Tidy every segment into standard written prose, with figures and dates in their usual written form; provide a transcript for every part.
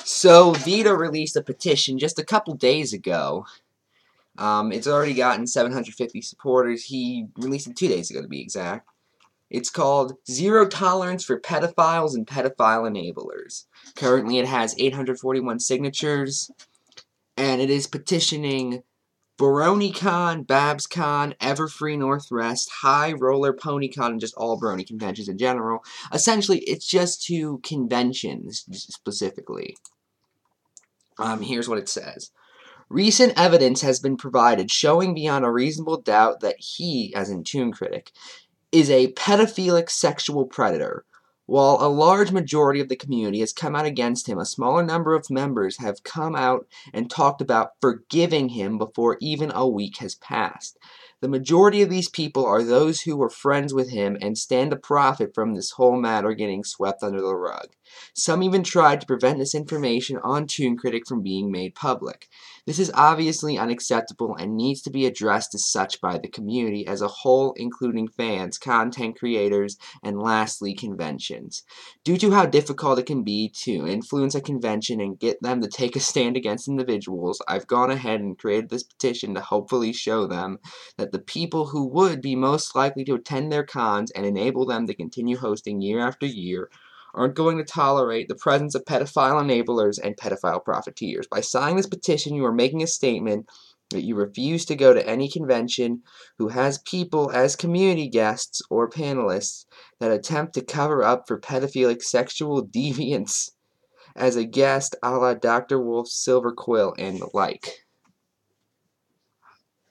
So, Vida released a petition just a couple days ago. It's already gotten 750 supporters. He released it 2 days ago, to be exact. It's called Zero Tolerance for Pedophiles and Pedophile Enablers. Currently, it has 841 signatures, and it is petitioning BronyCon, BabsCon, Everfree Northwest, High Roller PonyCon, and just all Brony conventions in general. Essentially, it's just to conventions, specifically. Here's what it says. Recent evidence has been provided showing beyond a reasonable doubt that he, as in Toon Critic, is a pedophilic sexual predator. While a large majority of the community has come out against him, a smaller number of members have come out and talked about forgiving him before even a week has passed. The majority of these people are those who were friends with him and stand to profit from this whole matter getting swept under the rug. Some even tried to prevent this information on Toon Critic from being made public. This is obviously unacceptable and needs to be addressed as such by the community as a whole, including fans, content creators, and lastly, conventions. Due to how difficult it can be to influence a convention and get them to take a stand against individuals, I've gone ahead and created this petition to hopefully show them that the people who would be most likely to attend their cons and enable them to continue hosting year after year aren't going to tolerate the presence of pedophile enablers and pedophile profiteers. By signing this petition, you are making a statement that you refuse to go to any convention who has people as community guests or panelists that attempt to cover up for pedophilic sexual deviance as a guest a la Dr. Wolf's Silver Quill and the like.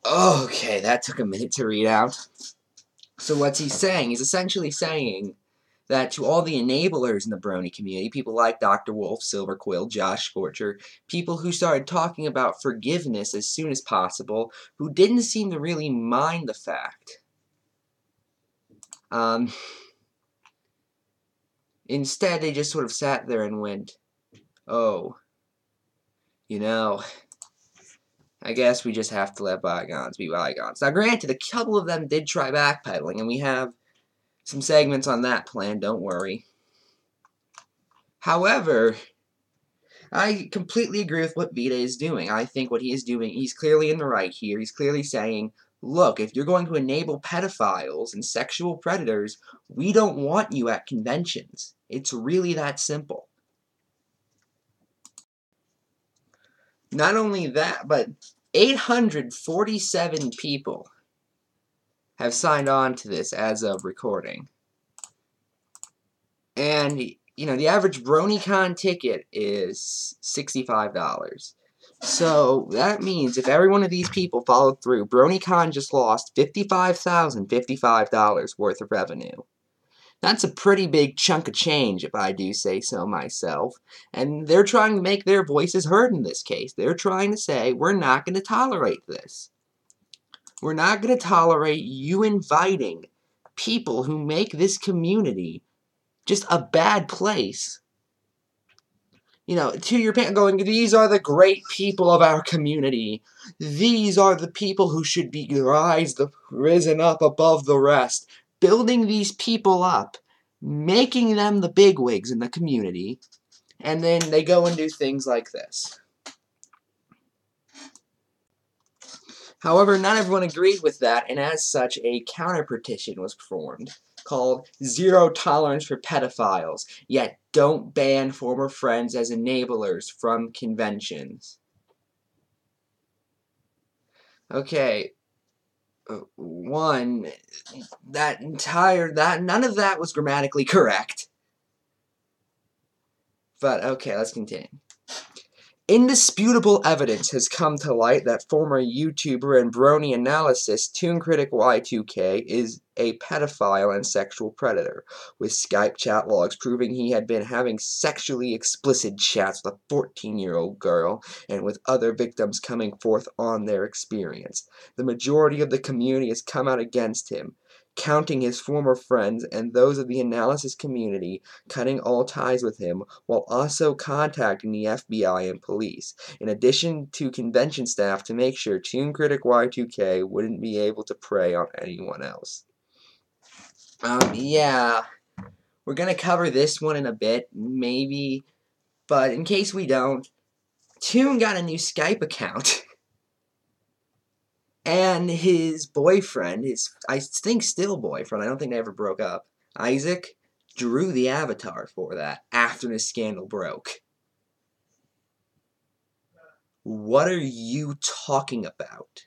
Okay, that took a minute to read out. So what's he saying? He's essentially saying that to all the enablers in the Brony community, people like Dr. Wolf, Silver Quill, Josh Scorcher, people who started talking about forgiveness as soon as possible, who didn't seem to really mind the fact. Instead, they just sort of sat there and went, oh, you know, I guess we just have to let bygones be bygones. Now, granted, a couple of them did try backpedaling, and we have some segments on that plan, don't worry. However, I completely agree with what Vida is doing. I think what he is doing, he's clearly in the right here. He's clearly saying, look, if you're going to enable pedophiles and sexual predators, we don't want you at conventions. It's really that simple. Not only that, but 847 people have signed on to this as of recording. And, you know, the average BronyCon ticket is $65. So, that means if every one of these people followed through, BronyCon just lost $55,055 worth of revenue. That's a pretty big chunk of change, if I do say so myself. And they're trying to make their voices heard in this case. They're trying to say, we're not going to tolerate this. We're not going to tolerate you inviting people who make this community just a bad place. You know, to your parent going, these are the great people of our community. These are the people who should be risen up above the rest. Building these people up, making them the bigwigs in the community, and then they go and do things like this. However, not everyone agreed with that, and as such, a counter-petition was formed called Zero Tolerance for Pedophiles, yet don't ban former friends as enablers from conventions. Okay, one, none of that was grammatically correct. But, okay, let's continue. Indisputable evidence has come to light that former YouTuber and Brony analyst Toon Critic Y2K is a pedophile and sexual predator, with Skype chat logs proving he had been having sexually explicit chats with a 14-year-old girl, and with other victims coming forth on their experience. The majority of the community has come out against him, counting his former friends and those of the analysis community, cutting all ties with him, while also contacting the FBI and police, in addition to convention staff, to make sure Toon Critic Y2K wouldn't be able to prey on anyone else. Yeah, we're gonna cover this one in a bit. Maybe But in case we don't, Toon got a new Skype account. And his boyfriend, I think still boyfriend, I don't think they ever broke up, Isaac, drew the avatar for that after the scandal broke. What are you talking about?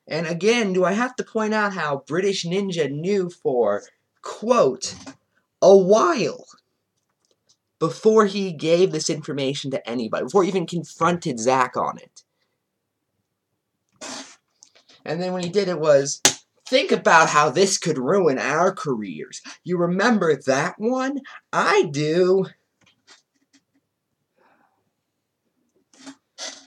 And again, do I have to point out how British Ninja knew for, quote, a while before he gave this information to anybody, before he even confronted Zach on it. And then when he did it was, think about how this could ruin our careers. You remember that one? I do.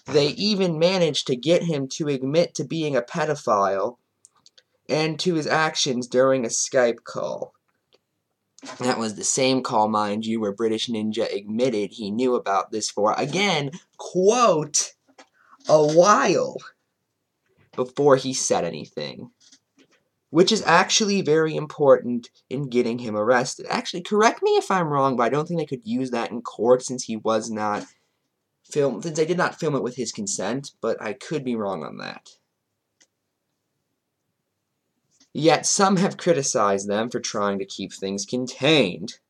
They even managed to get him to admit to being a pedophile and to his actions during a Skype call. That was the same call, mind you, where British Ninja admitted he knew about this for, again, quote, a while before he said anything. Which is actually very important in getting him arrested. Actually, correct me if I'm wrong, but I don't think they could use that in court since he was not filmed, since they did not film it with his consent, but I could be wrong on that. Yet some have criticized them for trying to keep things contained.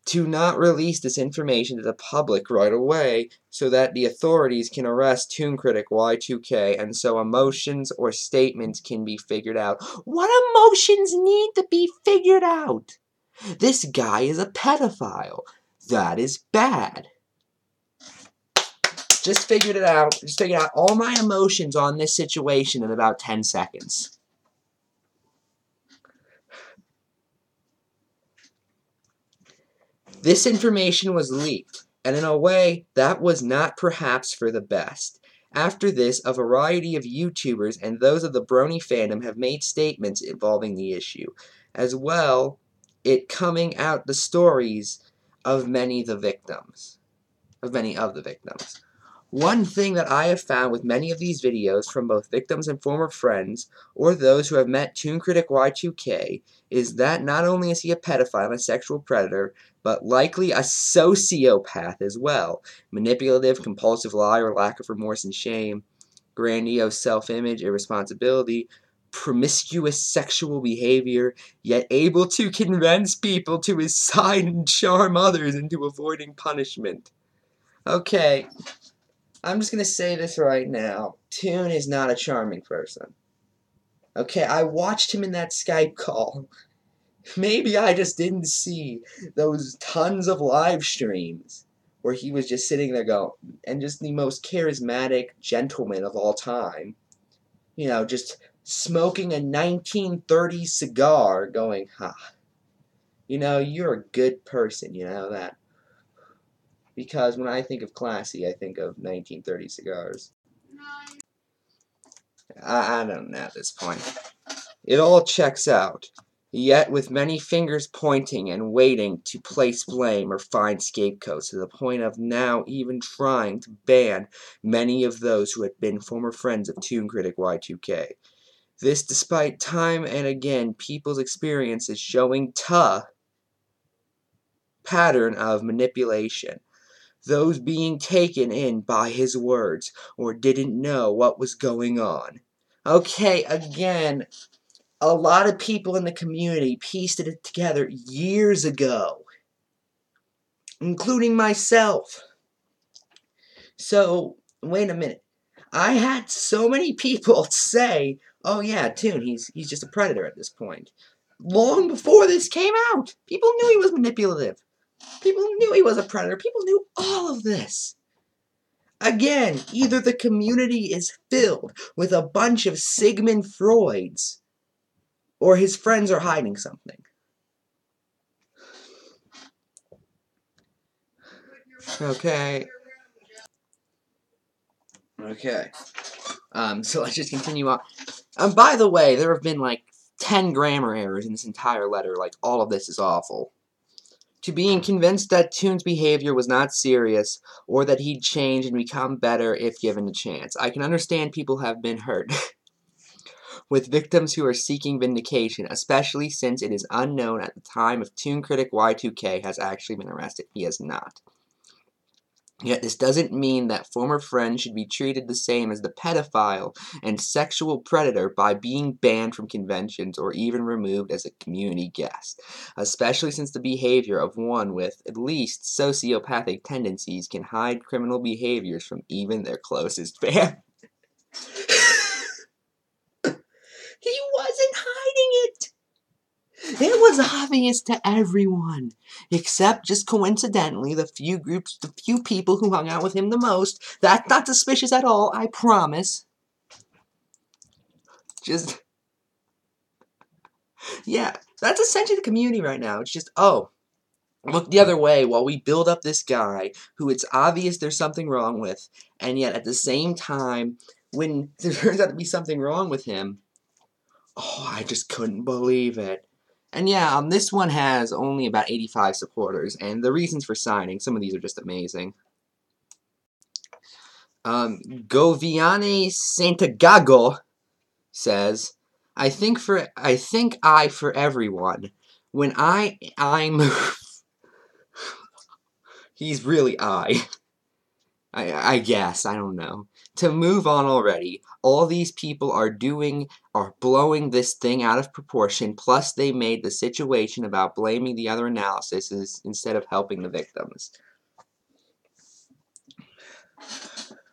To not release this information to the public right away so that the authorities can arrest Toon Critic Y2K and so emotions or statements can be figured out. What emotions need to be figured out? This guy is a pedophile. That is bad. Just figured it out. Just figured out all my emotions on this situation in about 10 seconds. This information was leaked, and in a way, that was not perhaps for the best. After this, a variety of YouTubers and those of the Brony fandom have made statements involving the issue, as well it coming out the stories of many of the victims. One thing that I have found with many of these videos from both victims and former friends, or those who have met Toon Critic Y2K, is that not only is he a pedophile and a sexual predator, but likely a sociopath as well. Manipulative, compulsive liar, lack of remorse and shame, grandiose self-image, irresponsibility, promiscuous sexual behavior, yet able to convince people to his side and charm others into avoiding punishment. Okay. I'm just going to say this right now. Toon is not a charming person. Okay, I watched him in that Skype call. Maybe I just didn't see those tons of live streams where he was just sitting there going, and just the most charismatic gentleman of all time. You know, just smoking a 1930s cigar going, ha. You know, you're a good person, you know that. Because when I think of classy, I think of 1930 cigars. I don't know at this point. It all checks out, yet with many fingers pointing and waiting to place blame or find scapegoats to the point of now even trying to ban many of those who had been former friends of Toon Critic Y2K. This despite time and again people's experiences showing pattern of manipulation. Those being taken in by his words, or didn't know what was going on. Okay, again, a lot of people in the community pieced it together years ago, including myself. So, wait a minute. I had so many people say, oh yeah, Toon, he's just a predator at this point. Long before this came out, people knew he was manipulative. People knew he was a predator. People knew all of this. Again, either the community is filled with a bunch of Sigmund Freuds, or his friends are hiding something. Okay. So let's just continue on. By the way, there have been like 10 grammar errors in this entire letter. Like, all of this is awful. To being convinced that Toon's behavior was not serious, or that he'd change and become better if given a chance. I can understand people have been hurt. with victims who are seeking vindication, especially since it is unknown at the time if Toon Critic Y2K has actually been arrested. He has not. Yet this doesn't mean that former friends should be treated the same as the pedophile and sexual predator by being banned from conventions or even removed as a community guest, especially since the behavior of one with at least sociopathic tendencies can hide criminal behaviors from even their closest family. He wasn't hiding it! It was obvious to everyone, except just coincidentally the few people who hung out with him the most. That's not suspicious at all, I promise. Yeah, that's essentially the community right now. It's just, oh, look the other way while we build up this guy who it's obvious there's something wrong with, and yet at the same time, when there turns out to be something wrong with him, oh, I just couldn't believe it. And yeah, this one has only about 85 supporters, and the reasons for signing, some of these are just amazing. Goviane Santagago says, I think for everyone. When I'm he's really I guess, I don't know. To move on already, all these people are blowing this thing out of proportion, plus they made the situation about blaming the other analysis instead of helping the victims.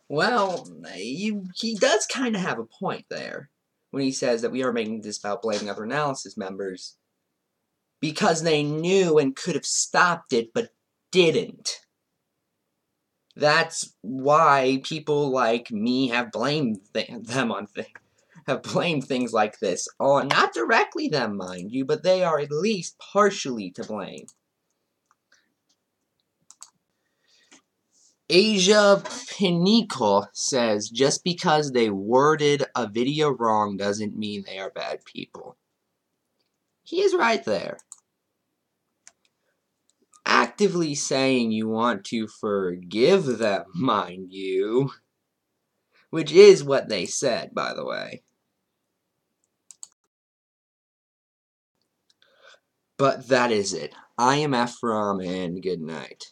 Well, he does kind of have a point there, when he says that we are making this about blaming other analysis members, because they knew and could have stopped it, but didn't. That's why people like me have blamed have blamed things like this on, not directly them, mind you, but they are at least partially to blame. Asia Pinico says, just because they worded a video wrong doesn't mean they are bad people. He is right there. Actively saying you want to forgive them, mind you. Which is what they said, by the way. But that is it. I am Ephrom, and good night.